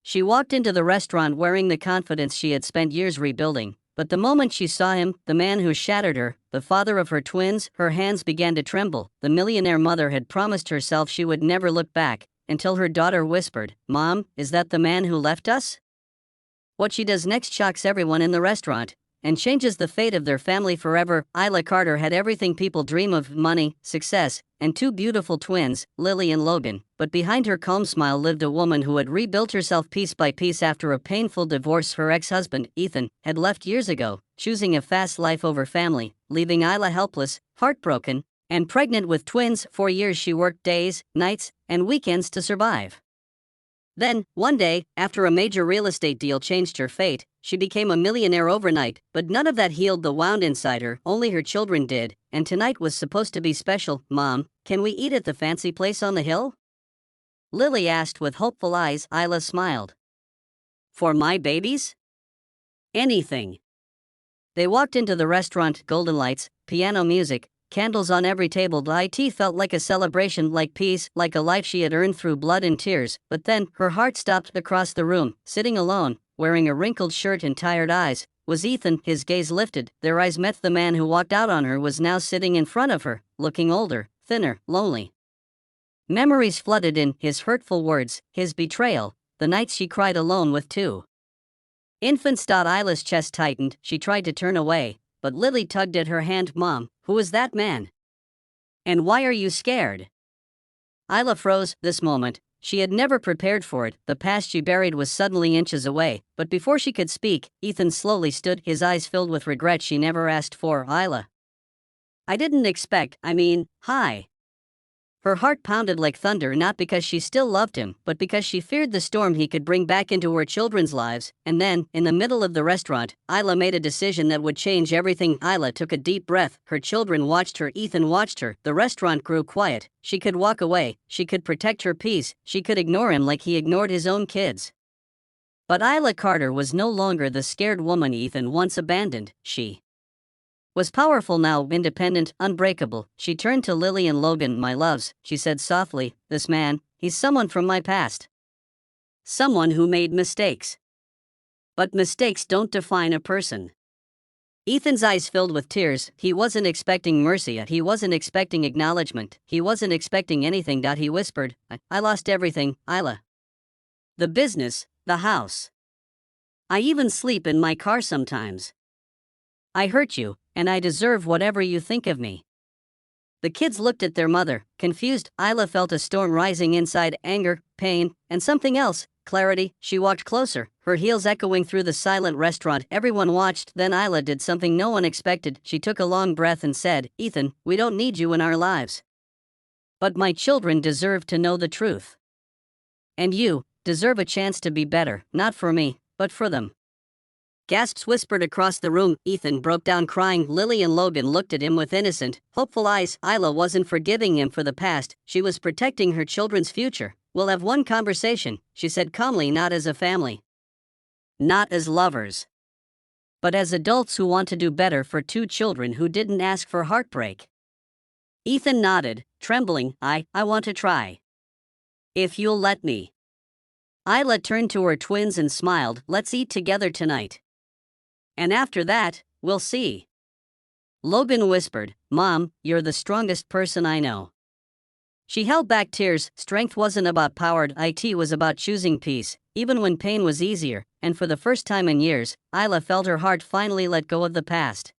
She walked into the restaurant wearing the confidence she had spent years rebuilding, but the moment she saw him, the man who shattered her, the father of her twins, her hands began to tremble. The millionaire mother had promised herself she would never look back, until her daughter whispered, "Mom, is that the man who left us?" What she does next shocks everyone in the restaurant and changes the fate of their family forever. Isla Carter had everything people dream of: money, success, and two beautiful twins, Lily and Logan. But behind her calm smile lived a woman who had rebuilt herself piece by piece after a painful divorce. Her ex-husband, Ethan, had left years ago, choosing a fast life over family, leaving Isla helpless, heartbroken, and pregnant with twins. For years she worked days, nights, and weekends to survive. Then, one day, after a major real estate deal changed her fate, she became a millionaire overnight. But none of that healed the wound inside her, only her children did, and tonight was supposed to be special. "Mom, can we eat at the fancy place on the hill?" Lily asked with hopeful eyes. Isla smiled. "For my babies? Anything." They walked into the restaurant, golden lights, piano music, candles on every table. It felt like a celebration, like peace, like a life she had earned through blood and tears. But then, her heart stopped. Across the room, sitting alone, wearing a wrinkled shirt and tired eyes, was Ethan. His gaze lifted, their eyes met. The man who walked out on her was now sitting in front of her, looking older, thinner, lonely. Memories flooded in, his hurtful words, his betrayal, the nights she cried alone with two infants. Isla's chest tightened. She tried to turn away, but Lily tugged at her hand. "Mom, who is that man? And why are you scared?" Isla froze. This moment, she had never prepared for it. The past she buried was suddenly inches away. But before she could speak, Ethan slowly stood, his eyes filled with regret she never asked for. "Isla, I didn't expect, hi." Her heart pounded like thunder, not because she still loved him, but because she feared the storm he could bring back into her children's lives. And then, in the middle of the restaurant, Isla made a decision that would change everything. Isla took a deep breath. Her children watched her, Ethan watched her. The restaurant grew quiet. She could walk away, she could protect her peace, she could ignore him like he ignored his own kids. But Isla Carter was no longer the scared woman Ethan once abandoned. She was powerful now, independent, unbreakable. She turned to Lily and Logan. "My loves," she said softly, "this man, he's someone from my past. Someone who made mistakes. But mistakes don't define a person." Ethan's eyes filled with tears. He wasn't expecting mercy, he wasn't expecting acknowledgement, he wasn't expecting anything. He whispered, I lost everything, Isla. The business, the house. I even sleep in my car sometimes. I hurt you, and I deserve whatever you think of me." The kids looked at their mother, confused. Isla felt a storm rising inside: anger, pain, and something else, clarity. She walked closer, her heels echoing through the silent restaurant. Everyone watched. Then Isla did something no one expected. She took a long breath and said, "Ethan, we don't need you in our lives. But my children deserve to know the truth. And you deserve a chance to be better, not for me, but for them." Gasps whispered across the room. Ethan broke down crying. Lily and Logan looked at him with innocent, hopeful eyes. Isla wasn't forgiving him for the past, she was protecting her children's future. "We'll have one conversation," she said calmly, "not as a family. Not as lovers. But as adults who want to do better for two children who didn't ask for heartbreak." Ethan nodded, trembling. I want to try. If you'll let me." Isla turned to her twins and smiled. "Let's eat together tonight. And after that, we'll see." Logan whispered, "Mom, you're the strongest person I know." She held back tears. Strength wasn't about power, it was about choosing peace, even when pain was easier. And for the first time in years, Isla felt her heart finally let go of the past.